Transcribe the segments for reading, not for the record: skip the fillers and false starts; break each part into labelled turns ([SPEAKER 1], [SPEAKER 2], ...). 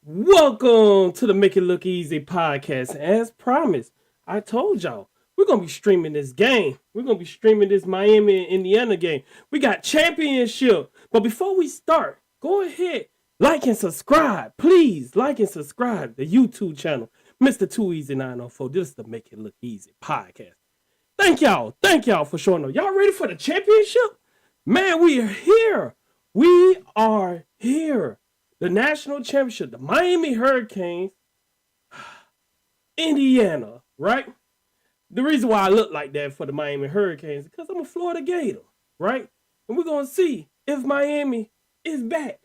[SPEAKER 1] Welcome to the Make It Look Easy podcast. As promised, I told y'all we're gonna be streaming this game. We're gonna be streaming this Miami and Indiana game. We got championship. But before we start, go ahead, like and subscribe. Please like and subscribe the YouTube channel, Mr. Too Easy 904. This is the Make It Look Easy podcast. Thank y'all. Thank y'all for showing up. Y'all ready for the championship? Man, we are here. We are here. The national championship, the Miami Hurricanes, Indiana, right? The reason why I look like that for the Miami Hurricanes is because I'm a Florida Gator, right? And we're going to see if Miami is back.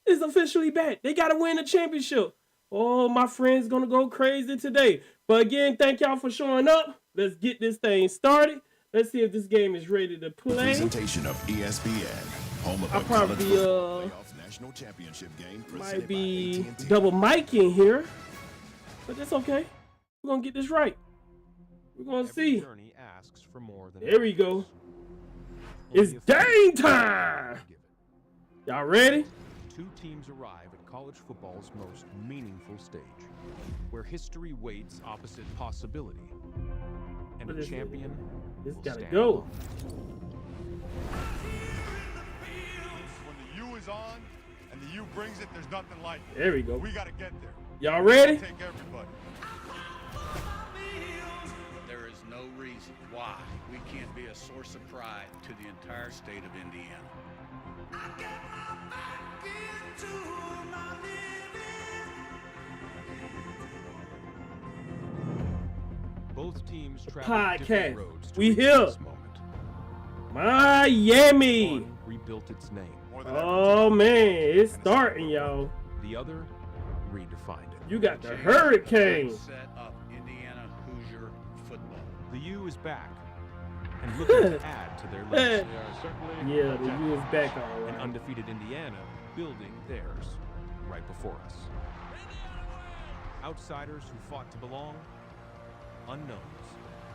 [SPEAKER 1] It's officially back. They got to win the championship. Oh, my friend's going to go crazy today. But again, thank y'all for showing up. Let's get this thing started. Let's see if this game is ready to play.
[SPEAKER 2] Presentation of ESPN, home of
[SPEAKER 1] I probably
[SPEAKER 2] national championship game.
[SPEAKER 1] Might be double mic in here, but that's okay. We're gonna get this right. We're gonna see. There we go. It's game time. Y'all ready?
[SPEAKER 3] Two teams arrive at college football's most meaningful stage, where history waits opposite possibility, and a champion
[SPEAKER 1] This
[SPEAKER 3] will
[SPEAKER 1] gotta
[SPEAKER 3] stand
[SPEAKER 1] go.
[SPEAKER 3] alone.
[SPEAKER 4] When the U is on and the U brings it, there's nothing like it.
[SPEAKER 1] There we go.
[SPEAKER 4] We got to get there.
[SPEAKER 1] Y'all ready?
[SPEAKER 4] Take everybody.
[SPEAKER 5] There is no reason why we can't be a source of pride to the entire state of Indiana.
[SPEAKER 3] Both teams travel different
[SPEAKER 1] Podcast.
[SPEAKER 3] roads to
[SPEAKER 1] We
[SPEAKER 3] reach
[SPEAKER 1] here.
[SPEAKER 3] this moment.
[SPEAKER 1] Miami.
[SPEAKER 3] One rebuilt its name.
[SPEAKER 4] More than
[SPEAKER 1] Oh man, it's starting, y'all.
[SPEAKER 3] The other redefined it.
[SPEAKER 1] You got the Hurricanes.
[SPEAKER 5] Set up Indiana Hoosier football.
[SPEAKER 3] The U is back and looking to add to their list.
[SPEAKER 1] Yeah, the U is back all
[SPEAKER 3] An
[SPEAKER 1] right.
[SPEAKER 3] undefeated Indiana building theirs right before us. Outsiders who fought to belong, unknowns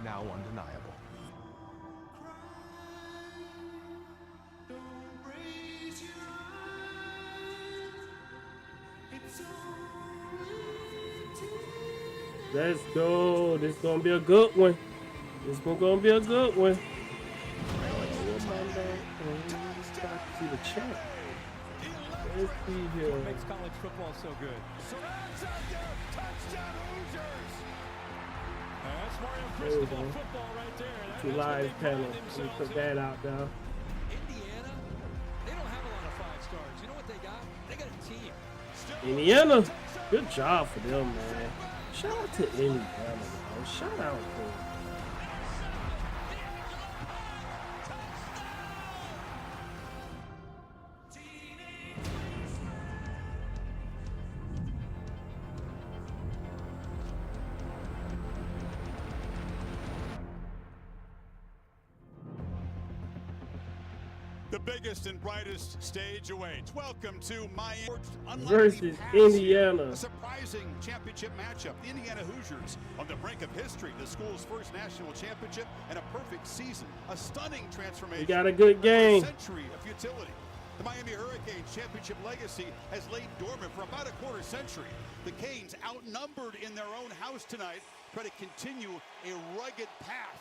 [SPEAKER 3] now undeniable.
[SPEAKER 1] Let's go. This gonna be a good one. This one gonna be a good one. See the chat. Let's see here.
[SPEAKER 6] Makes college football so good. That's Mario
[SPEAKER 1] There we
[SPEAKER 6] Cristobal
[SPEAKER 1] go.
[SPEAKER 6] football right there.
[SPEAKER 1] To
[SPEAKER 6] That's what
[SPEAKER 1] live
[SPEAKER 6] they
[SPEAKER 1] panel.
[SPEAKER 6] pride
[SPEAKER 1] Let me
[SPEAKER 6] themselves
[SPEAKER 1] put
[SPEAKER 6] in.
[SPEAKER 1] that out there.
[SPEAKER 6] Indiana, they don't have a lot of five stars. You know what they got? They got a team.
[SPEAKER 1] Indiana, good job for them, man. Shout out to Indiana, man. Shout out to them.
[SPEAKER 4] The biggest and brightest stage awaits. Welcome to Miami
[SPEAKER 1] Versus Indiana.
[SPEAKER 4] A surprising championship matchup. The Indiana Hoosiers on the brink of history. The school's first national championship and a perfect season. A stunning transformation.
[SPEAKER 1] We got a good game.
[SPEAKER 4] A century of futility. The Miami Hurricanes championship legacy has laid dormant for about a quarter century. The Canes, outnumbered in their own house tonight, try to continue a rugged path.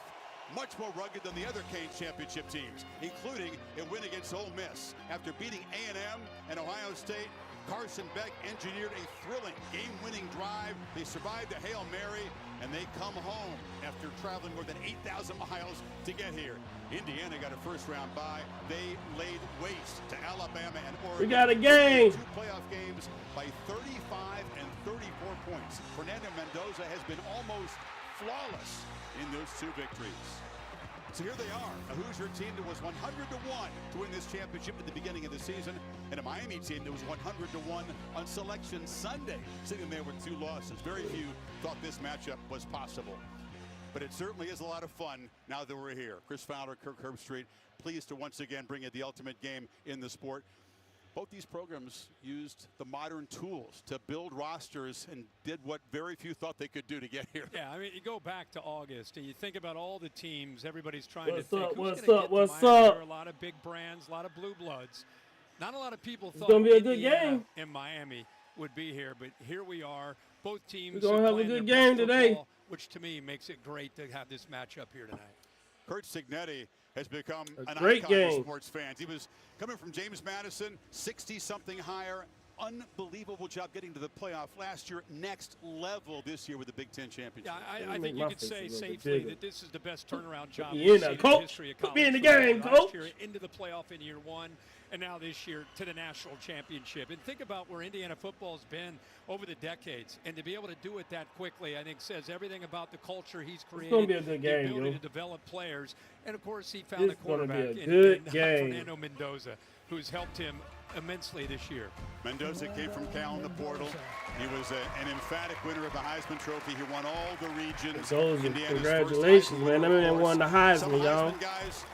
[SPEAKER 4] Much more rugged than the other Canes championship teams, including a win against Ole Miss. After beating A&M and Ohio State, Carson Beck engineered a thrilling game-winning drive. They survived the Hail Mary, and they come home after traveling more than 8,000 miles to get here. Indiana got a first-round bye. They laid waste to Alabama and Oregon.
[SPEAKER 1] We got a game.
[SPEAKER 4] 2 playoff games by 35 and 34 points. Fernando Mendoza has been almost flawless in those 2 victories. So here they are, a Hoosier team that was 100-1 to win this championship at the beginning of the season, and a Miami team that was 100-1 on Selection Sunday, sitting there with 2 losses. Very few thought this matchup was possible. But it certainly is a lot of fun now that we're here. Chris Fowler, Kirk Herbstreit, pleased to once again bring you the ultimate game in the sport. Both these programs used the modern tools to build rosters and did what very few thought they could do to get here.
[SPEAKER 6] Yeah, I mean, you go back to August and you think about all the teams. Everybody's trying
[SPEAKER 1] What's
[SPEAKER 6] to think
[SPEAKER 1] up,
[SPEAKER 6] who's
[SPEAKER 1] what's
[SPEAKER 6] gonna
[SPEAKER 1] up,
[SPEAKER 6] get to
[SPEAKER 1] what's
[SPEAKER 6] Miami.
[SPEAKER 1] up?
[SPEAKER 6] There are a lot of big brands, a lot of blue bloods. Not a lot of people
[SPEAKER 1] It's
[SPEAKER 6] thought
[SPEAKER 1] gonna be a good
[SPEAKER 6] Indiana
[SPEAKER 1] game.
[SPEAKER 6] in Miami.
[SPEAKER 7] would be here, but here we are. Both teams
[SPEAKER 1] We're gonna have a
[SPEAKER 7] playing
[SPEAKER 1] good
[SPEAKER 7] their
[SPEAKER 1] game
[SPEAKER 7] best
[SPEAKER 1] today.
[SPEAKER 7] football, which to me makes it great to have this matchup here tonight.
[SPEAKER 4] Kurt Signetti has become
[SPEAKER 1] A
[SPEAKER 4] an
[SPEAKER 1] great
[SPEAKER 4] icon
[SPEAKER 1] game.
[SPEAKER 4] for sports fans. He was coming from James Madison, 60-something higher. Unbelievable job getting to the playoff last year. Next level this year with the Big Ten championship.
[SPEAKER 7] Yeah, I
[SPEAKER 1] Make
[SPEAKER 7] think
[SPEAKER 1] my
[SPEAKER 7] you could
[SPEAKER 1] face a
[SPEAKER 7] say
[SPEAKER 1] little bit
[SPEAKER 7] safely
[SPEAKER 1] bigger.
[SPEAKER 7] that this is the best turnaround job
[SPEAKER 1] me
[SPEAKER 7] we've
[SPEAKER 1] in
[SPEAKER 7] seen
[SPEAKER 1] there,
[SPEAKER 7] in the
[SPEAKER 1] coach.
[SPEAKER 7] history of
[SPEAKER 1] Put
[SPEAKER 7] college
[SPEAKER 1] me in the
[SPEAKER 7] football.
[SPEAKER 1] game,
[SPEAKER 7] Last
[SPEAKER 1] coach.
[SPEAKER 7] year into the playoff in year one, and now this year to the national championship. And think about where Indiana football's been over the decades, and to be able to do it that quickly, I think says everything about the culture he's created.
[SPEAKER 1] gonna be a good game,
[SPEAKER 7] the ability
[SPEAKER 1] yo.
[SPEAKER 7] to develop players, and of course he found
[SPEAKER 1] It's
[SPEAKER 7] a
[SPEAKER 1] gonna be
[SPEAKER 7] quarterback
[SPEAKER 1] a
[SPEAKER 7] in
[SPEAKER 1] good game.
[SPEAKER 7] Fernando Mendoza, who's helped him immensely this year.
[SPEAKER 4] Mendoza came from Cal in the portal. He was an emphatic winner of the Heisman Trophy. He won all the regions.
[SPEAKER 1] Those are
[SPEAKER 4] Indiana's
[SPEAKER 1] congratulations,
[SPEAKER 4] first Heisman
[SPEAKER 1] man. That
[SPEAKER 4] winner,
[SPEAKER 1] man
[SPEAKER 4] of
[SPEAKER 1] won the
[SPEAKER 4] course. Some
[SPEAKER 1] Heisman, y'all.
[SPEAKER 4] guys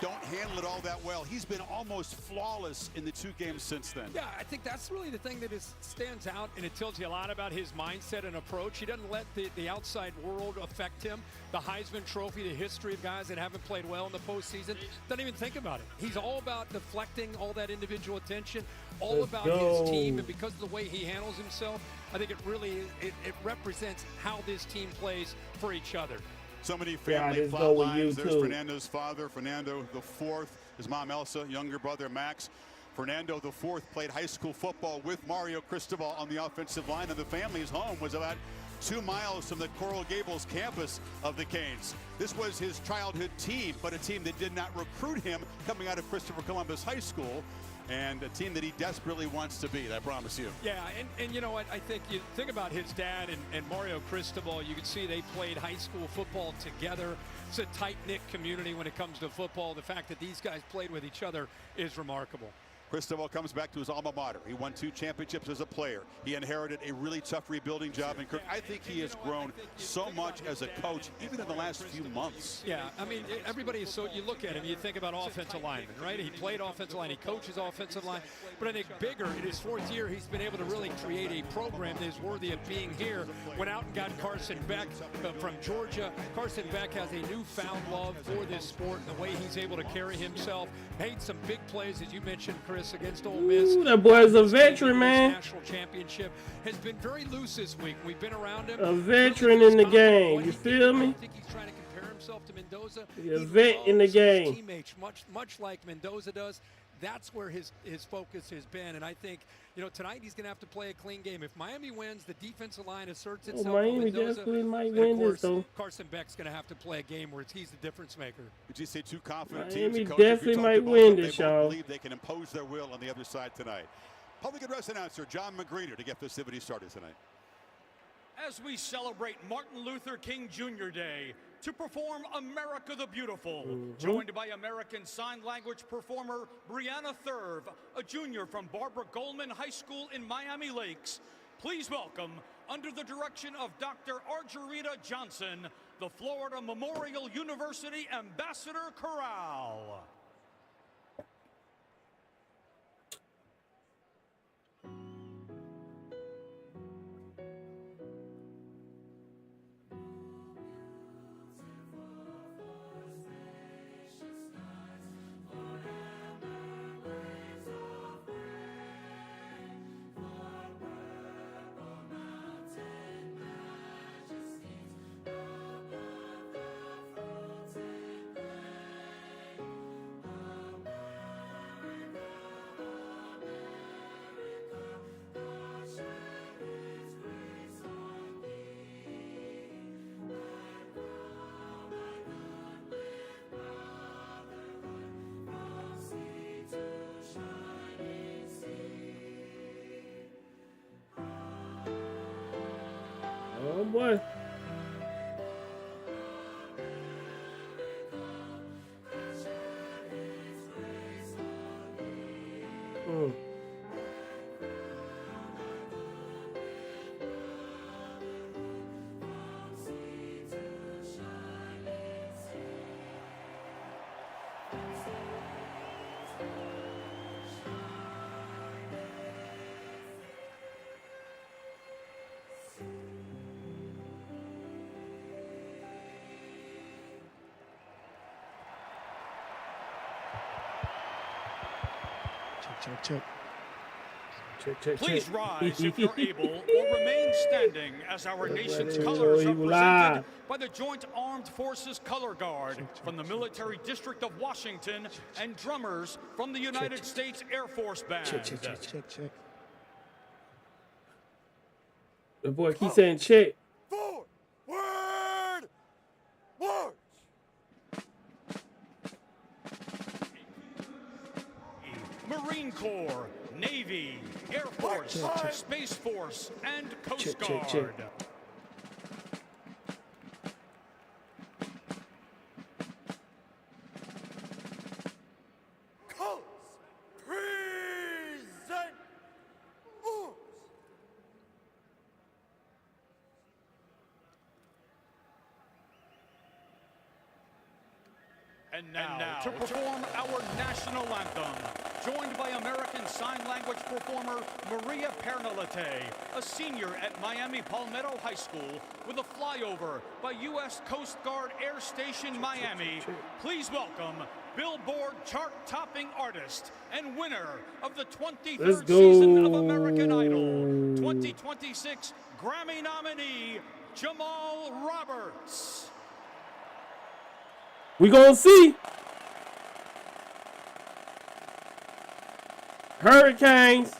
[SPEAKER 4] don't handle it all that well. He's been almost flawless in the 2 games since then.
[SPEAKER 7] Yeah, I think that's really the thing that stands out, and it tells you a lot about his mindset and approach. He doesn't let the outside world affect him. The Heisman Trophy, the history of guys that haven't played well in the postseason, doesn't even think about it. He's all about deflecting all that individual attention, all
[SPEAKER 1] Let's
[SPEAKER 7] about
[SPEAKER 1] go.
[SPEAKER 7] his team, and because of the way he handles himself, I think it really it represents how this team plays for each other.
[SPEAKER 4] So many family
[SPEAKER 1] let's
[SPEAKER 4] plot
[SPEAKER 1] go with you,
[SPEAKER 4] lines. There's
[SPEAKER 1] too.
[SPEAKER 4] Fernando's father, Fernando the Fourth, his mom Elsa, younger brother Max. Fernando the Fourth played high school football with Mario Cristobal on the offensive line, and the family's home was about 2 miles from the Coral Gables campus of the Canes. This was his childhood team, but a team that did not recruit him coming out of Christopher Columbus High School, and a team that he desperately wants to be, I promise you.
[SPEAKER 7] Yeah, and you know what, I think you think about his dad and Mario Cristobal, you can see they played high school football together. It's a tight-knit community when it comes to football. The fact that these guys played with each other is remarkable.
[SPEAKER 4] Cristobal comes back to his alma mater. He won 2 championships as a player. He inherited a really tough rebuilding job. And Kirk, I think he has grown so much as a coach, even in the last few months.
[SPEAKER 7] Yeah, I mean, everybody is so, you look at him, you think about offensive linemen, right? He played offensive line, he coaches offensive line. But I think bigger, in his 4th year, he's been able to really create a program that is worthy of being here. Went out and got Carson Beck from Georgia. Carson Beck has a newfound love for this sport and the way he's able to carry himself. Made some big plays, as you mentioned, Chris, against Ole Miss.
[SPEAKER 1] Ooh, that boy's a veteran, man.
[SPEAKER 7] National championship has been very loose this week. We've been around him.
[SPEAKER 1] A veteran in the game. You feel me?
[SPEAKER 7] I think he's trying to compare himself to Mendoza.
[SPEAKER 1] He's a
[SPEAKER 7] He
[SPEAKER 1] vet in the
[SPEAKER 7] loves his
[SPEAKER 1] game.
[SPEAKER 7] Teammates, much like Mendoza does. That's where his focus has been, and I think tonight he's going to have to play a clean game. If Miami wins, the defensive line asserts itself.
[SPEAKER 1] Miami
[SPEAKER 7] Mendoza,
[SPEAKER 1] definitely might
[SPEAKER 7] and
[SPEAKER 1] win
[SPEAKER 7] of
[SPEAKER 1] this,
[SPEAKER 7] course,
[SPEAKER 1] though.
[SPEAKER 7] Carson Beck's going to have to play a game where he's the difference maker.
[SPEAKER 4] Would you say 2 confident
[SPEAKER 1] Miami
[SPEAKER 4] teams? Coach, if you
[SPEAKER 1] definitely
[SPEAKER 4] talk
[SPEAKER 1] might
[SPEAKER 4] to both
[SPEAKER 1] win
[SPEAKER 4] of them,
[SPEAKER 1] this,
[SPEAKER 4] they both
[SPEAKER 1] y'all.
[SPEAKER 4] believe they can impose their will on the other side tonight. Public address announcer John McGreener to get festivities started tonight.
[SPEAKER 8] As we celebrate Martin Luther King Jr. Day to perform America the Beautiful, joined by American Sign Language performer Brianna Thurv, a junior from Barbara Goldman High School in Miami Lakes. Please welcome, under the direction of Dr. Argerita Johnson, the Florida Memorial University Ambassador Chorale.
[SPEAKER 1] Oh boy.
[SPEAKER 9] Check.
[SPEAKER 8] Please
[SPEAKER 1] check.
[SPEAKER 8] rise if you're able, or remain standing as our nation's
[SPEAKER 1] ready.
[SPEAKER 8] colors
[SPEAKER 1] He
[SPEAKER 8] are
[SPEAKER 1] will
[SPEAKER 8] presented
[SPEAKER 1] lie.
[SPEAKER 8] by the Joint Armed Forces Color Guard from the Military District of Washington and drummers from the United States Air Force Band.
[SPEAKER 1] Check. The boy keeps saying check.
[SPEAKER 4] Forward! March!
[SPEAKER 8] Marine Corps, Navy, Air Force, Space Force, and Coast
[SPEAKER 1] Check.
[SPEAKER 8] Guard.
[SPEAKER 4] Colors! Present! Moves!
[SPEAKER 8] And now, to perform our national anthem, joined by American Sign Language performer Maria Pernalete, a senior at Miami Palmetto High School, with a flyover by U.S. Coast Guard Air Station Miami. Please welcome Billboard chart-topping artist and winner of the 23rd season of American Idol, 2026 Grammy nominee, Jamal Roberts.
[SPEAKER 1] We gonna see. Hurricanes,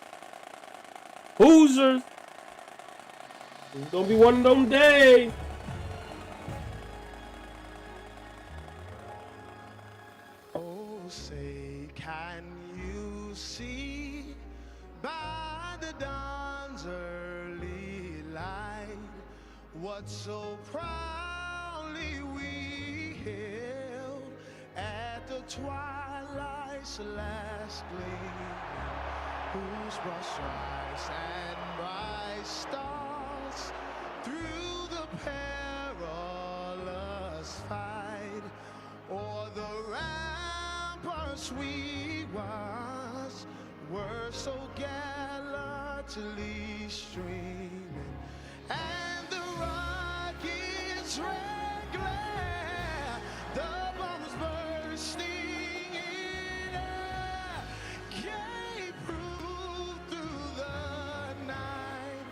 [SPEAKER 1] Hoosiers. It's gonna be one of them days.
[SPEAKER 9] Oh, say, can you see by the dawn's early light what so proudly we hailed at the twilight's last gleam, whose broad stripes and bright stars through the perilous fight o'er the ramparts we watched were so gallantly streaming, and the rockets' red glare, the bombs bursting in air, gave proof through the night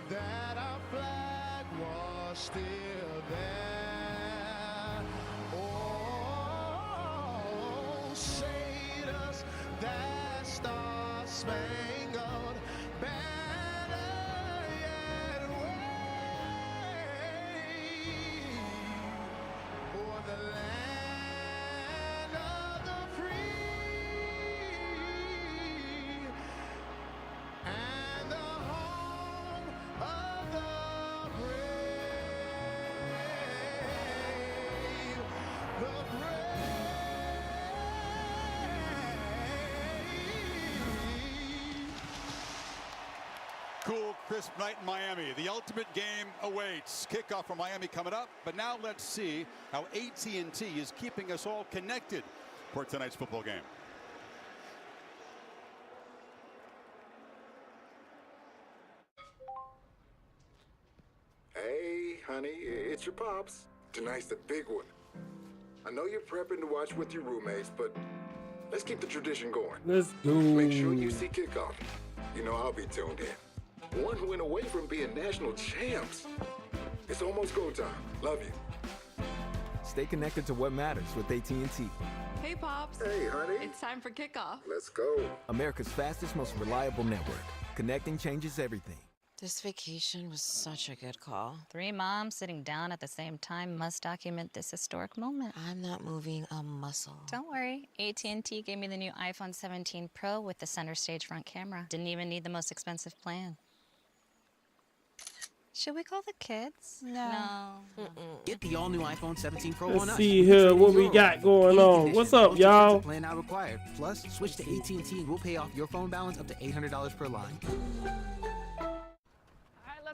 [SPEAKER 9] that our flag was still there. Oh, say does that star-spangled banner yet wave o'er the land of the free and the home of the brave, the brave.
[SPEAKER 4] Cool, crisp night in Miami. The ultimate game awaits. Kickoff for Miami coming up, but now let's see how AT&T is keeping us all connected for tonight's football game.
[SPEAKER 10] Hey, honey, it's your pops. Tonight's the big one. I know you're prepping to watch with your roommates, but let's keep the tradition going.
[SPEAKER 1] Let's go.
[SPEAKER 10] Make sure you see kickoff. You know I'll be tuned in. One win away from being national champs. It's almost go time. Love you.
[SPEAKER 11] Stay connected to what matters with AT&T.
[SPEAKER 12] Hey, Pops.
[SPEAKER 10] Hey, honey.
[SPEAKER 12] It's time for kickoff.
[SPEAKER 10] Let's go.
[SPEAKER 11] America's fastest, most reliable network. Connecting changes everything.
[SPEAKER 13] This vacation was such a good call.
[SPEAKER 14] 3 moms sitting down at the same time must document this historic moment.
[SPEAKER 13] I'm not moving a muscle.
[SPEAKER 14] Don't worry. AT&T gave me the new iPhone 17 Pro with the center stage front camera. Didn't even need the most expensive plan. Should we call the kids? No.
[SPEAKER 15] Get the all-new iPhone 17 Pro
[SPEAKER 1] Let's
[SPEAKER 15] on us.
[SPEAKER 1] see here what we got going on. What's up, y'all?
[SPEAKER 15] Plan not required. Plus, switch to AT&T and we'll pay off your phone balance up to $800 per line.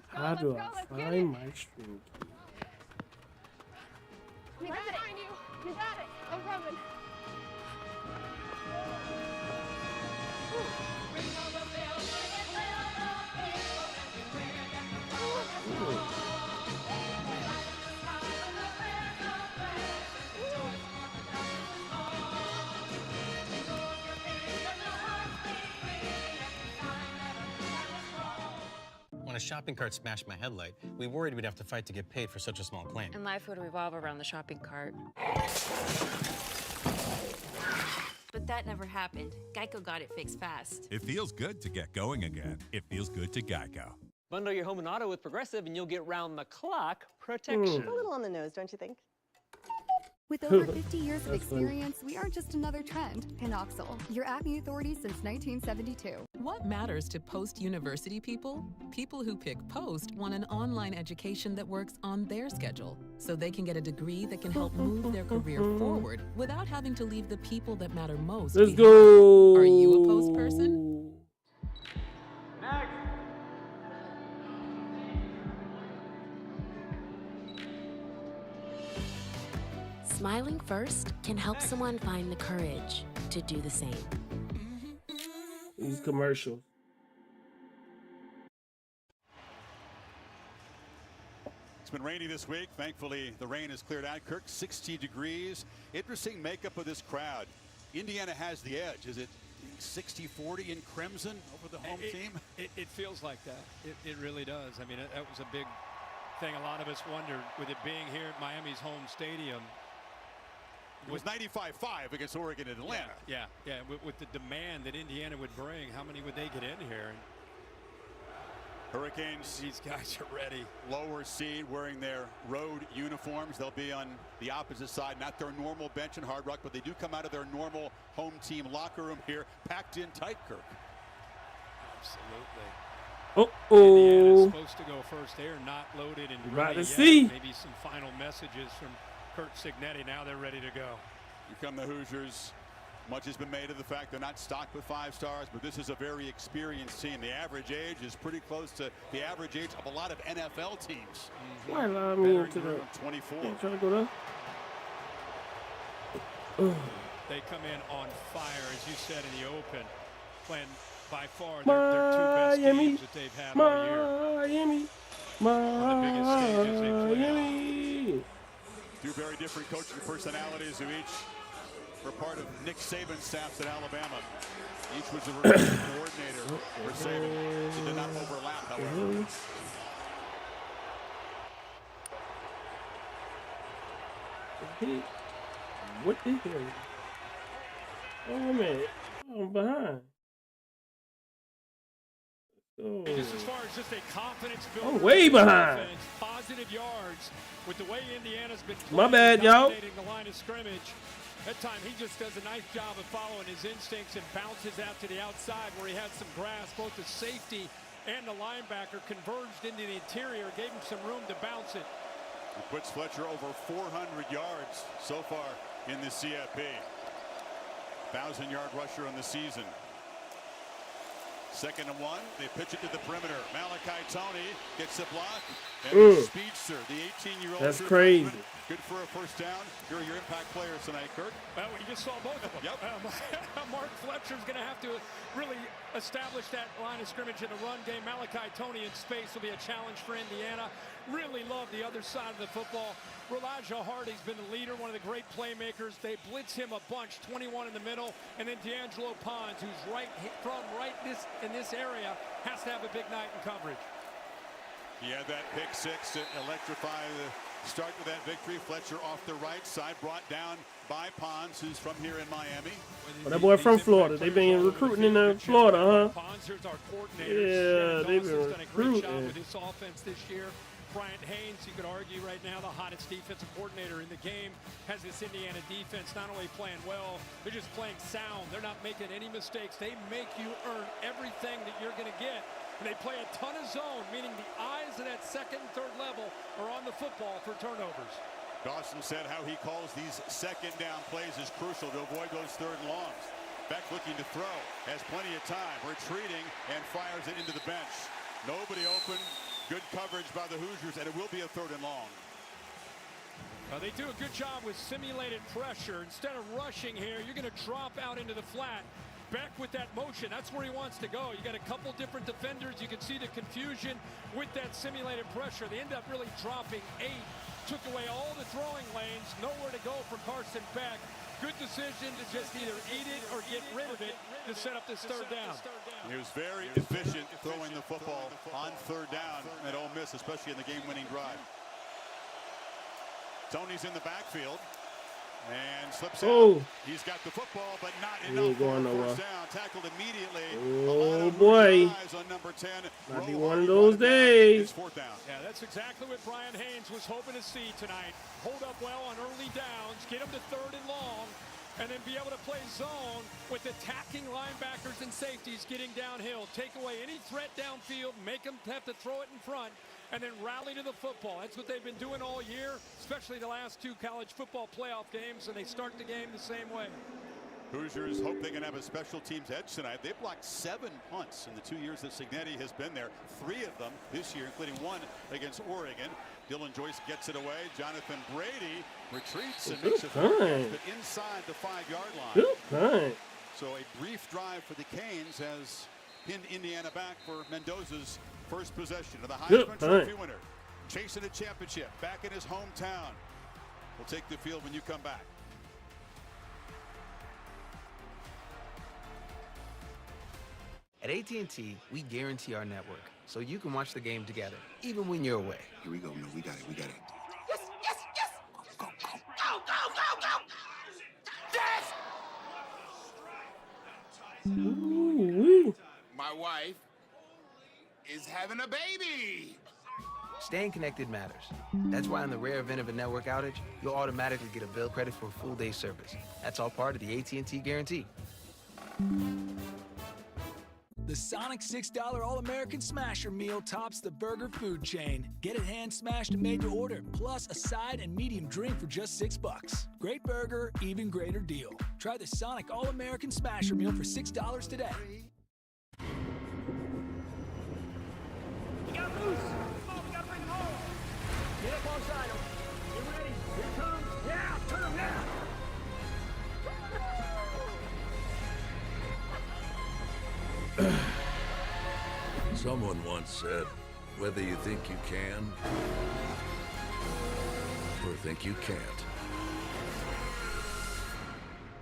[SPEAKER 1] How do I find my stream key?
[SPEAKER 16] We got it. Behind you. You got it. I'm coming.
[SPEAKER 17] a shopping cart smashed my headlight. We worried we'd have to fight to get paid for such a small claim.
[SPEAKER 18] And life would revolve around the shopping cart. But that never happened. Geico got it fixed fast.
[SPEAKER 19] It feels good to get going again. It feels good to Geico.
[SPEAKER 20] Bundle your home and auto with Progressive and you'll get round-the-clock protection.
[SPEAKER 21] A little on the nose, don't you think?
[SPEAKER 22] With over 50 years of experience, we aren't just another trend. Panoxyl, your acne authority since 1972.
[SPEAKER 23] What matters to post-university people? People who pick Post want an online education that works on their schedule, so they can get a degree that can help move their career forward without having to leave the people that matter most
[SPEAKER 1] Let's
[SPEAKER 23] behind.
[SPEAKER 1] go.
[SPEAKER 23] Are you a Post person?
[SPEAKER 20] Next.
[SPEAKER 24] Smiling first can help someone find the courage to do the same.
[SPEAKER 1] These commercials.
[SPEAKER 4] It's been rainy this week. Thankfully, the rain has cleared out. Kirk, 60 degrees. Interesting makeup of this crowd. Indiana has the edge. Is it 60-40 in crimson over the home team?
[SPEAKER 7] It feels like that. It really does. I mean, that was a big thing. A lot of us wondered, with it being here at Miami's home stadium.
[SPEAKER 4] It was 95-5 against Oregon and Atlanta.
[SPEAKER 7] Yeah. With the demand that Indiana would bring, how many would they get in here?
[SPEAKER 4] Hurricanes,
[SPEAKER 7] these guys are ready.
[SPEAKER 4] Lower seed, wearing their road uniforms. They'll be on the opposite side, not their normal bench in Hard Rock, but they do come out of their normal home team locker room here, packed in tight, Kirk.
[SPEAKER 7] Absolutely.
[SPEAKER 1] Uh-oh.
[SPEAKER 7] Indiana's supposed to go first. They are not loaded and
[SPEAKER 1] Right
[SPEAKER 7] ready
[SPEAKER 1] to
[SPEAKER 7] yet.
[SPEAKER 1] see.
[SPEAKER 7] Maybe some final messages from Kurt Signetti. Now they're ready to go.
[SPEAKER 4] Here come the Hoosiers. Much has been made of the fact they're not stocked with 5 stars, but this is a very experienced team. The average age is pretty close to the average age of a lot of NFL teams.
[SPEAKER 1] Why allow me into the
[SPEAKER 4] 24?
[SPEAKER 1] Yeah, trying to go there.
[SPEAKER 7] They come in on fire, as you said in the open, playing by far their 2 best games that they've had all year.
[SPEAKER 1] Miami.
[SPEAKER 4] 2 very different coaching personalities who each were part of Nick Saban's staffs at Alabama. Each was the recruiting coordinator for Saban. It did not overlap, however.
[SPEAKER 1] What the hell? Oh man, I'm behind. Oh.
[SPEAKER 7] Just as far as just a confidence builder.
[SPEAKER 1] I'm way behind.
[SPEAKER 7] Offense, positive yards with the way Indiana's been
[SPEAKER 1] My bad, y'all.
[SPEAKER 7] dominating the line of scrimmage. That time he just does a nice job of following his instincts and bounces out to the outside where he had some grass. Both the safety and the linebacker converged into the interior, gave him some room to bounce it.
[SPEAKER 4] It puts Fletcher over 400 yards so far in the CFP. 1,000-yard rusher on the season. 2nd and 1. They pitch it to the perimeter. Malachi Tony gets the block. And the speedster, the 18-year-old.
[SPEAKER 1] That's crazy.
[SPEAKER 4] Good for a first down. Here are your impact players tonight, Kirk.
[SPEAKER 7] Well, we just saw both of them.
[SPEAKER 4] Yep.
[SPEAKER 7] Mark Fletcher's going to have to really establish that line of scrimmage in the run game. Malachi Tony in space will be a challenge for Indiana. Really love the other side of the football. Elijah Hardy's been the leader, one of the great playmakers. They blitz him a bunch, 21 in the middle, and then D'Angelo Pons, who's in this area, has to have a big night in coverage.
[SPEAKER 4] He had that pick 6 to electrify the start with that victory. Fletcher off the right side, brought down by Pons, who's from here in Miami.
[SPEAKER 1] Well, that boy from Florida. They've been recruiting in Florida, huh?
[SPEAKER 7] Pons, here's our coordinator.
[SPEAKER 1] Yeah, they've been
[SPEAKER 7] done a great job
[SPEAKER 1] recruiting.
[SPEAKER 7] with this offense this year. Bryant Haynes, you could argue right now the hottest defensive coordinator in the game, has this Indiana defense not only playing well, they're just playing sound. They're not making any mistakes. They make you earn everything that you're going to get. And they play a ton of zone, meaning the eyes of that 2nd and 3rd level are on the football for turnovers.
[SPEAKER 4] Dawson said how he calls these 2nd down plays is crucial to avoid those 3rd and longs. Beck looking to throw, has plenty of time, retreating, and fires it into the bench. Nobody open. Good coverage by the Hoosiers, and it will be a 3rd and long.
[SPEAKER 7] They do a good job with simulated pressure. Instead of rushing here, you're going to drop out into the flat. Beck with that motion, that's where he wants to go. You got a couple different defenders. You can see the confusion with that simulated pressure. They end up really dropping 8. Took away all the throwing lanes. Nowhere to go for Carson Beck. good decision to just either eat it or get rid of it to set up this third down.
[SPEAKER 4] He was very efficient throwing the football on third down at Ole Miss, especially in the game-winning drive. Tony's in the backfield and slips out. He's got the football, but not enough for a first down. Tackled immediately.
[SPEAKER 1] Oh boy,
[SPEAKER 4] on number 10.
[SPEAKER 1] might be one of those days.
[SPEAKER 4] Fourth down.
[SPEAKER 7] Yeah, that's exactly what Brian Haynes was hoping to see tonight. Hold up well on early downs, get him to third and long, and then be able to play zone with attacking linebackers and safeties getting downhill. Take away any threat downfield, make them have to throw it in front, and then rally to the football. That's what they've been doing all year, especially the last two college football playoff games, and they start the game the same way.
[SPEAKER 4] Hoosiers hope they can have a special teams edge tonight. They blocked 7 punts in the 2 years that Cignetti has been there. 3 of them this year, including 1 against Oregon. Dylan Joyce gets it away. Jonathan Brady retreats and makes it but inside the 5-yard line. So a brief drive for the Canes has pinned Indiana back for Mendoza's first possession of the Heisman Trophy winner. Chasing a championship back in his hometown. We'll take the field when you come back.
[SPEAKER 15] At AT&T, we guarantee our network, so you can watch the game together, even when you're away.
[SPEAKER 9] Here we go. No, we got it. We got it.
[SPEAKER 16] Yes, yes, yes!
[SPEAKER 9] Go, go, go.
[SPEAKER 16] Go, go, go, go! Yes!
[SPEAKER 1] Ooh-wee.
[SPEAKER 9] My wife is having a baby.
[SPEAKER 15] Staying connected matters. That's why in the rare event of a network outage, you'll automatically get a bill credit for a full day service. That's all part of the AT&T guarantee.
[SPEAKER 2] The Sonic $6 All-American Smasher meal tops the burger food chain. Get it hand-smashed and made to order, plus a side and medium drink for just $6. Great burger, even greater deal. Try the Sonic All-American Smasher meal for $6 today.
[SPEAKER 16] We got loose! Come on, we got to bring home! Get up on side him. Get ready. Here it comes. Yeah, turn him now!
[SPEAKER 3] Someone once said, whether you think you can or think you can't,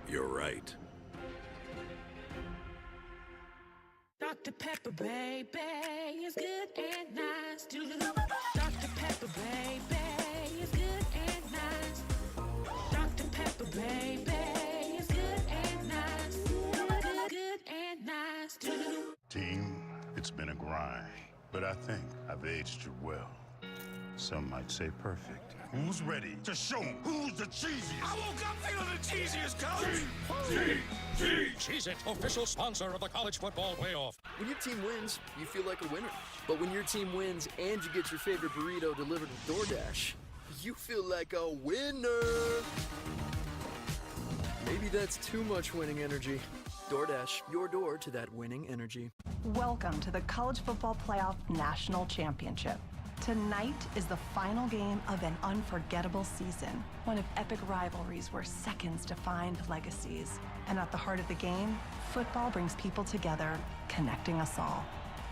[SPEAKER 3] you're right.
[SPEAKER 16] Dr. Pepper, baby, is good and nice. Dr. Pepper, baby, is good and nice. Dr. Pepper, baby, is good and nice. Good and nice.
[SPEAKER 5] Team, it's been a grind, but I think I've aged you well. Some might say perfect. Who's ready to show 'em who's the cheesiest?
[SPEAKER 16] I woke up feeling the cheesiest, coach!
[SPEAKER 21] Cheez-It, official sponsor of the college football playoff.
[SPEAKER 25] When your team wins, you feel like a winner. But when your team wins and you get your favorite burrito delivered with DoorDash, you feel like a winner. Maybe that's too much winning energy. DoorDash, your door to that winning energy.
[SPEAKER 26] Welcome to the College Football Playoff National Championship. Tonight is the final game of an unforgettable season, one of epic rivalries where seconds defined legacies. And at the heart of the game, football brings people together, connecting us all.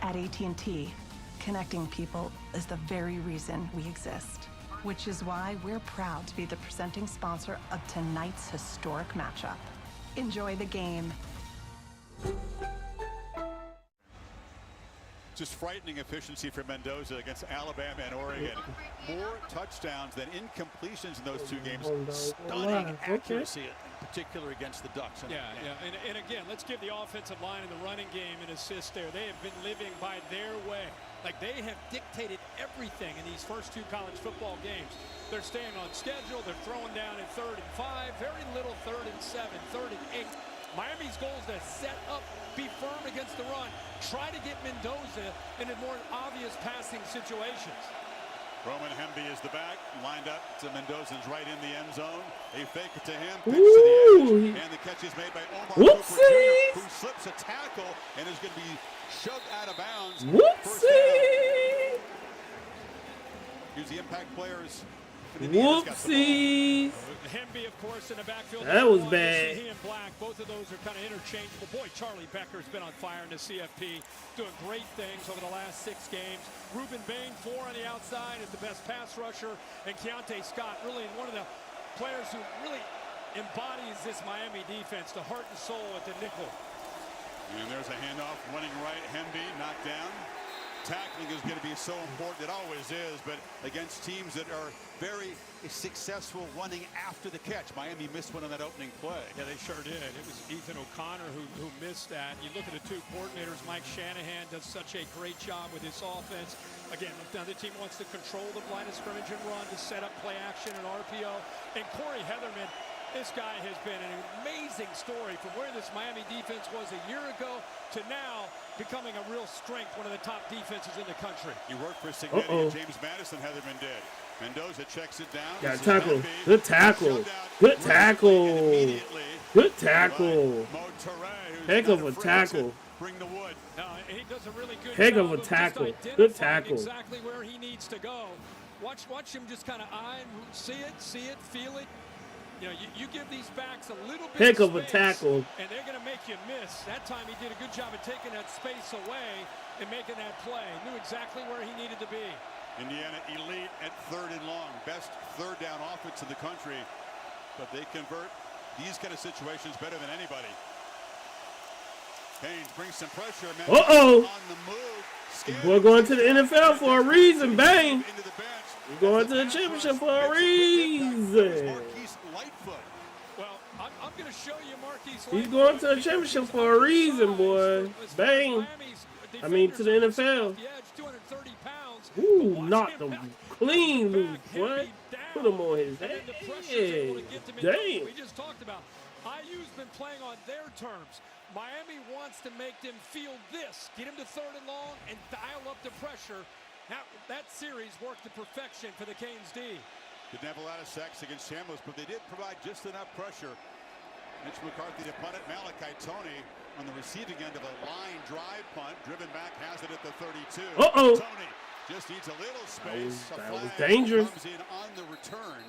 [SPEAKER 26] At AT&T, connecting people is the very reason we exist, which is why we're proud to be the presenting sponsor of tonight's historic matchup. Enjoy the game.
[SPEAKER 4] Just frightening efficiency for Mendoza against Alabama and Oregon. More touchdowns than incompletions in those two games. Stunning accuracy, in particular against the Ducks.
[SPEAKER 7] Yeah. And again, let's give the offensive line and the running game an assist there. They have been living by their way. Like, they have dictated everything in these first two college football games. They're staying on schedule. They're throwing down in 3rd and 5. Very little 3rd and 7, 3rd and 8. Miami's goal is to set up, be firm against the run, try to get Mendoza into more obvious passing situations.
[SPEAKER 4] Roman Hemby is the back, lined up to Mendoza's right in the end zone. They fake it to him, pitch to the edge, and the catch is made by Omar Cooper Jr., who slips a tackle and is going to be shoved out of bounds.
[SPEAKER 1] Whoopsie!
[SPEAKER 4] Here's the impact players.
[SPEAKER 1] Whoopsies!
[SPEAKER 7] Hemby, of course, in the backfield.
[SPEAKER 1] That was bad.
[SPEAKER 7] He and Black, both of those are kind of interchangeable. Boy, Charlie Becker's been on fire in the CFP, doing great things over the last 6 games. Ruben Bain, 4 on the outside, is the best pass rusher. And Keontae Scott, really one of the players who really embodies this Miami defense, the heart and soul at the nickel.
[SPEAKER 4] And there's a handoff running right. Hemby knocked down. Tackling is going to be so important. It always is, but against teams that are very successful running after the catch. Miami missed one on that opening play.
[SPEAKER 7] Yeah, they sure did. It was Ethan O'Connor who missed that. You look at the two coordinators. Mike Shanahan does such a great job with his offense. Again, the other team wants to control the line of scrimmage and run to set up play action and RPO. And Corey Heatherman, this guy has been an amazing story from where this Miami defense was a year ago to now becoming a real strength, one of the top defenses in the country.
[SPEAKER 4] He worked for significant James Madison, Heatherman did. Mendoza checks it down.
[SPEAKER 1] Got tackle. Good tackle. Good tackle. Good tackle. Heck of a tackle.
[SPEAKER 4] Bring the wood.
[SPEAKER 7] He does a really good
[SPEAKER 1] Heck
[SPEAKER 7] job
[SPEAKER 1] of a tackle.
[SPEAKER 7] just
[SPEAKER 1] Good tackle.
[SPEAKER 7] Exactly where he needs to go. Watch him just kind of eye and see it, feel it. You know, you give these backs a little bit
[SPEAKER 1] Heck
[SPEAKER 7] of
[SPEAKER 1] of a
[SPEAKER 7] space,
[SPEAKER 1] tackle.
[SPEAKER 7] and they're going to make you miss. That time he did a good job of taking that space away and making that play. Knew exactly where he needed to be.
[SPEAKER 4] Indiana elite at 3rd and long. Best 3rd down offense in the country. But they convert these kind of situations better than anybody. Haynes brings some pressure.
[SPEAKER 1] Uh-oh.
[SPEAKER 4] On the move.
[SPEAKER 1] We're going to the NFL for a reason, bang. We're going to the championship for a reason.
[SPEAKER 7] Well, I'm going to show you Marquise.
[SPEAKER 1] He's going to the championship for a reason, boy. Bang. I mean, to the NFL.
[SPEAKER 7] 230 pounds.
[SPEAKER 1] Ooh, knocked him clean loose, boy. Put him on his head. Damn.
[SPEAKER 7] We just talked about IU's been playing on their terms. Miami wants to make them feel this. Get him to 3rd and long and dial up the pressure. That series worked to perfection for the Canes D.
[SPEAKER 4] Didn't have a lot of sacks against Chambliss, but they did provide just enough pressure. Mitch McCarthy to punt it. Malachi Tony on the receiving end of a line drive punt. Driven back, has it at the 32.
[SPEAKER 1] Uh-oh.
[SPEAKER 4] Tony just needs a little space.
[SPEAKER 1] That was dangerous.
[SPEAKER 4] Comes in on the return.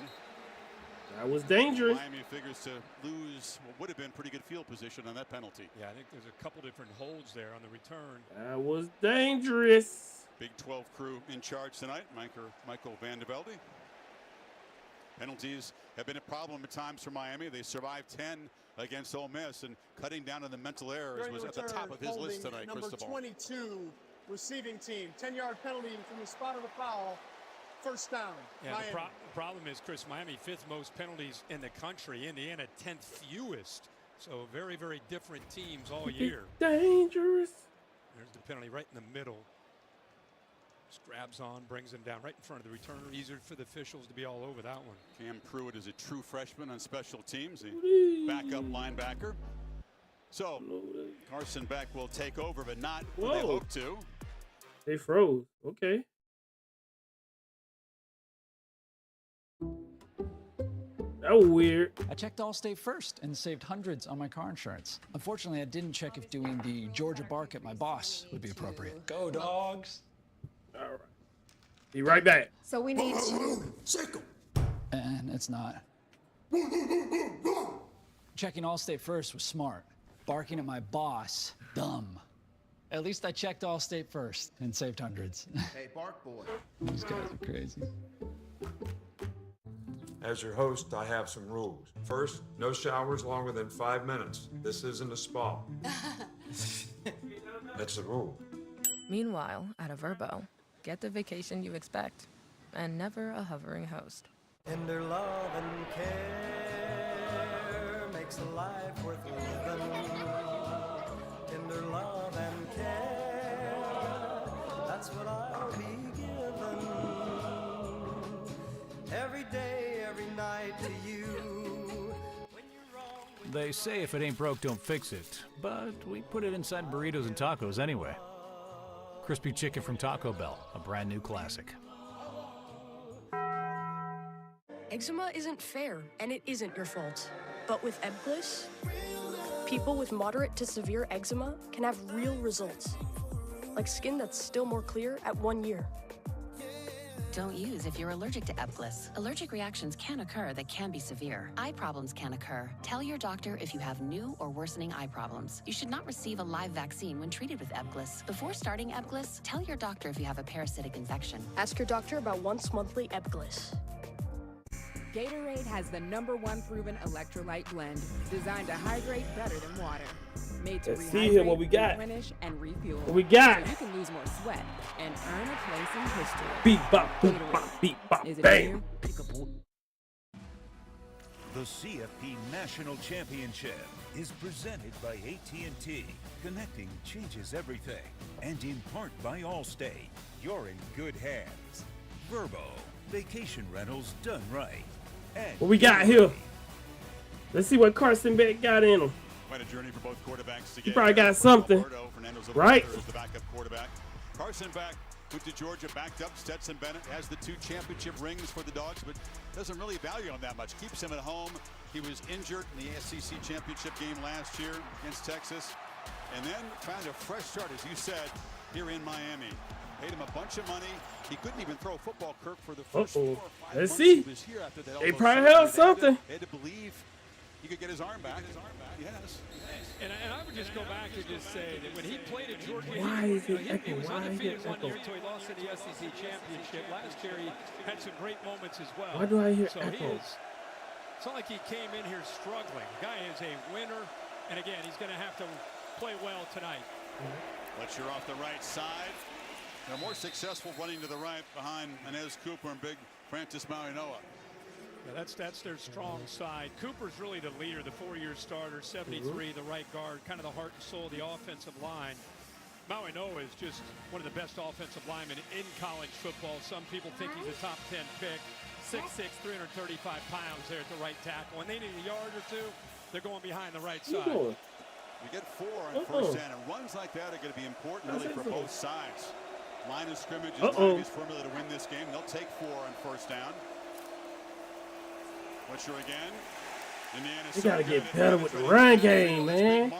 [SPEAKER 1] That was dangerous.
[SPEAKER 4] Miami figures to lose what would have been pretty good field position on that penalty.
[SPEAKER 7] Yeah, I think there's a couple different holds there on the return.
[SPEAKER 1] That was dangerous.
[SPEAKER 4] Big 12 crew in charge tonight. Michael Van de Velde. Penalties have been a problem at times for Miami. They survived 10 against Ole Miss, and cutting down on the mental errors was at the top of his list tonight.
[SPEAKER 6] Number 22 receiving team, 10-yard penalty from the spot of the foul. First down.
[SPEAKER 7] Yeah, the problem is, Chris, Miami 5th most penalties in the country. Indiana 10th fewest. So very, very different teams all year.
[SPEAKER 1] Dangerous.
[SPEAKER 7] There's the penalty right in the middle. Just grabs on, brings him down right in front of the returner. Easier for the officials to be all over that one.
[SPEAKER 4] Cam Pruitt is a true freshman on special teams. The backup linebacker. So Carson Beck will take over, but not what they hope to.
[SPEAKER 1] They froze. Okay. That was weird.
[SPEAKER 8] I checked Allstate first and saved hundreds on my car insurance. Unfortunately, I didn't check if doing the Georgia bark at my boss would be appropriate. Go, dogs.
[SPEAKER 1] All right. Be right back.
[SPEAKER 22] So we need to...
[SPEAKER 8] And it's not. Checking Allstate first was smart. Barking at my boss, dumb. At least I checked Allstate first and saved hundreds.
[SPEAKER 10] Hey, bark boy.
[SPEAKER 8] These guys are crazy.
[SPEAKER 11] As your host, I have some rules. First, no showers longer than 5 minutes. This isn't a spa. That's the rule.
[SPEAKER 12] Meanwhile, at a Verbo, get the vacation you expect, and never a hovering host.
[SPEAKER 13] Tender love and care makes a life worth living. Tender love and care, that's what I'll be given. Every day, every night to you.
[SPEAKER 27] They say if it ain't broke, don't fix it. But we put it inside burritos and tacos anyway. Crispy chicken from Taco Bell, a brand new classic.
[SPEAKER 28] Eczema isn't fair, and it isn't your fault. But with Ebglyss, people with moderate to severe eczema can have real results. Like skin that's still more clear at 1 year.
[SPEAKER 29] Don't use if you're allergic to Ebglyss. Allergic reactions can occur that can be severe. Eye problems can occur. Tell your doctor if you have new or worsening eye problems. You should not receive a live vaccine when treated with Ebglyss. Before starting Ebglyss, tell your doctor if you have a parasitic infection.
[SPEAKER 28] Ask your doctor about once monthly Ebglyss.
[SPEAKER 9] Gatorade has the #1 proven electrolyte blend, designed to hydrate better than water. Made to
[SPEAKER 1] Let's see here
[SPEAKER 9] rehydrate,
[SPEAKER 1] what we got.
[SPEAKER 9] replenish, and refuel.
[SPEAKER 1] What we got?
[SPEAKER 9] So you can lose more sweat and earn a place in history.
[SPEAKER 1] Beep bop, boom bop, beep bop,
[SPEAKER 9] Is it
[SPEAKER 1] bam.
[SPEAKER 9] here?
[SPEAKER 10] The CFP National Championship is presented by AT&T. Connecting changes everything. And in part by Allstate. You're in good hands. Verbo, vacation rentals done right. And
[SPEAKER 1] What we got here? Let's see what Carson Beck got in him.
[SPEAKER 4] Quite a journey for both quarterbacks to
[SPEAKER 1] He
[SPEAKER 4] get
[SPEAKER 1] probably
[SPEAKER 4] here.
[SPEAKER 1] got something,
[SPEAKER 4] Fernando
[SPEAKER 1] right?
[SPEAKER 4] Is the backup quarterback. Carson Beck went to Georgia, backed up. Stetson Bennett has the 2 championship rings for the Dogs, but doesn't really value him that much. Keeps him at home. He was injured in the SEC championship game last year against Texas, and then found a fresh start, as you said, here in Miami. Paid him a bunch of money. He couldn't even throw a football, Kirk, for the first 4 or 5
[SPEAKER 1] Let's
[SPEAKER 4] months
[SPEAKER 1] see.
[SPEAKER 4] he was here after that
[SPEAKER 1] They
[SPEAKER 4] elbow
[SPEAKER 1] probably
[SPEAKER 4] surgery.
[SPEAKER 1] held something.
[SPEAKER 4] They had to believe he could get his arm back. Yes.
[SPEAKER 7] And I would just go back and just say that when he played at Georgia,
[SPEAKER 1] Why is it
[SPEAKER 7] he
[SPEAKER 1] echo?
[SPEAKER 7] was
[SPEAKER 1] Why is
[SPEAKER 7] undefeated
[SPEAKER 1] it
[SPEAKER 7] one year
[SPEAKER 1] echo?
[SPEAKER 7] until he lost in the SEC championship. Last year he had some great moments as well.
[SPEAKER 1] Why do I hear
[SPEAKER 7] so
[SPEAKER 1] echo?
[SPEAKER 7] It's not like he came in here struggling. The guy is a winner, and again, he's going to have to play well tonight.
[SPEAKER 4] Fletcher off the right side. They're more successful running to the right behind Inez Cooper and big Francis Mauinoa.
[SPEAKER 7] Yeah, that's their strong side. Cooper's really the leader, the 4-year starter, 73, the right guard, kind of the heart and soul of the offensive line. Mauinoa is just one of the best offensive linemen in college football. Some people think he's a top 10 pick. 6'6", 335 pounds there at the right tackle. When they need a yard or two, they're going behind the right side.
[SPEAKER 4] You get 4 on first down, and runs like that are going to be important really for both sides. Line of scrimmage is Miami's formula to win this game. They'll take 4 on first down. Fletcher again. Indiana.
[SPEAKER 1] They gotta get better with the run game, man.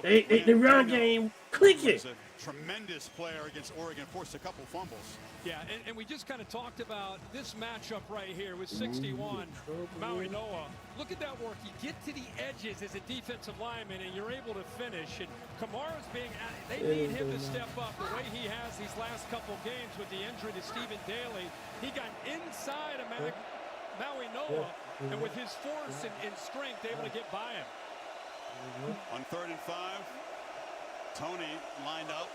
[SPEAKER 1] The run game clicking.
[SPEAKER 4] Tremendous player against Oregon, forced a couple fumbles.
[SPEAKER 7] Yeah, and we just kind of talked about this matchup right here with 61. Mauinoa, look at that work. You get to the edges as a defensive lineman, and you're able to finish. And Kamara's they need him to step up the way he has these last couple games with the injury to Stephen Daly. He got inside of Mauinoa, and with his force and strength, able to get by him.
[SPEAKER 4] On 3rd and 5, Tony lined up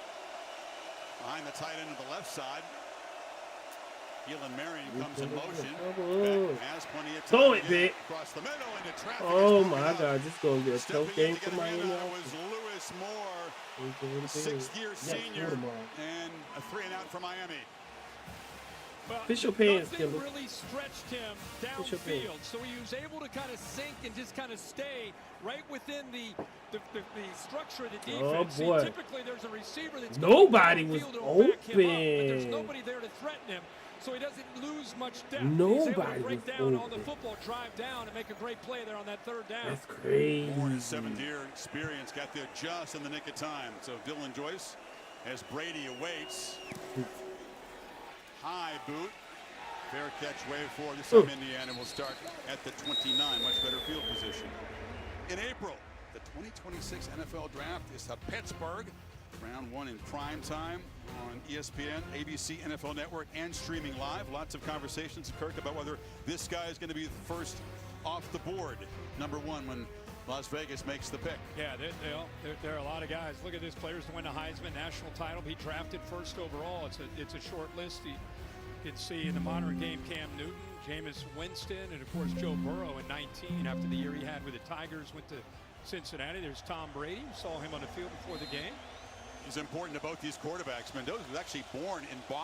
[SPEAKER 4] behind the tight end of the left side. Keelan Marion comes in motion. Beck has plenty of time.
[SPEAKER 1] Throw it, Vic.
[SPEAKER 4] Across the middle into traffic.
[SPEAKER 1] Oh my God, this is gonna be a tough game for Miami.
[SPEAKER 4] Was Lewis Moore, 6th-year senior, and a 3-and-out for Miami.
[SPEAKER 7] Well,
[SPEAKER 1] Official pants,
[SPEAKER 7] nothing
[SPEAKER 1] Kimber.
[SPEAKER 7] really stretched him downfield, so he was able to kind of sink and just kind of stay right within the structure of the defense.
[SPEAKER 1] Oh boy!
[SPEAKER 7] See, typically, there's a receiver that's
[SPEAKER 1] Nobody was
[SPEAKER 7] downfield to back him up, but there's
[SPEAKER 1] open.
[SPEAKER 7] nobody there to threaten him, so he doesn't lose much depth.
[SPEAKER 1] Nobody
[SPEAKER 7] He's able to break
[SPEAKER 1] was
[SPEAKER 7] down on the
[SPEAKER 1] open.
[SPEAKER 7] football, drive down, and make a great play there on that 3rd down.
[SPEAKER 1] That's crazy.
[SPEAKER 4] Moore, his 7th-year experience, got there just in the nick of time. So Dylan Joyce, as Brady awaits, high boot. Fair catch, way forward. This time Indiana will start at the 29. Much better field position. In April, the 2026 NFL Draft is to Pittsburgh. Round 1 in prime time on ESPN, ABC, NFL Network, and streaming live. Lots of conversations, Kirk, about whether this guy is going to be the first off the board, #1, when Las Vegas makes the pick.
[SPEAKER 7] Yeah, there are a lot of guys. Look at this, players to win the Heisman national title. He drafted 1st overall. It's a short list. You can see in the modern game Cam Newton, Jameis Winston, and of course Joe Burrow in 19 after the year he had with the Tigers, went to Cincinnati. There's Tom Brady. You saw him on the field before the game.
[SPEAKER 4] He's important to both these quarterbacks. Mendoza was actually born in Boston.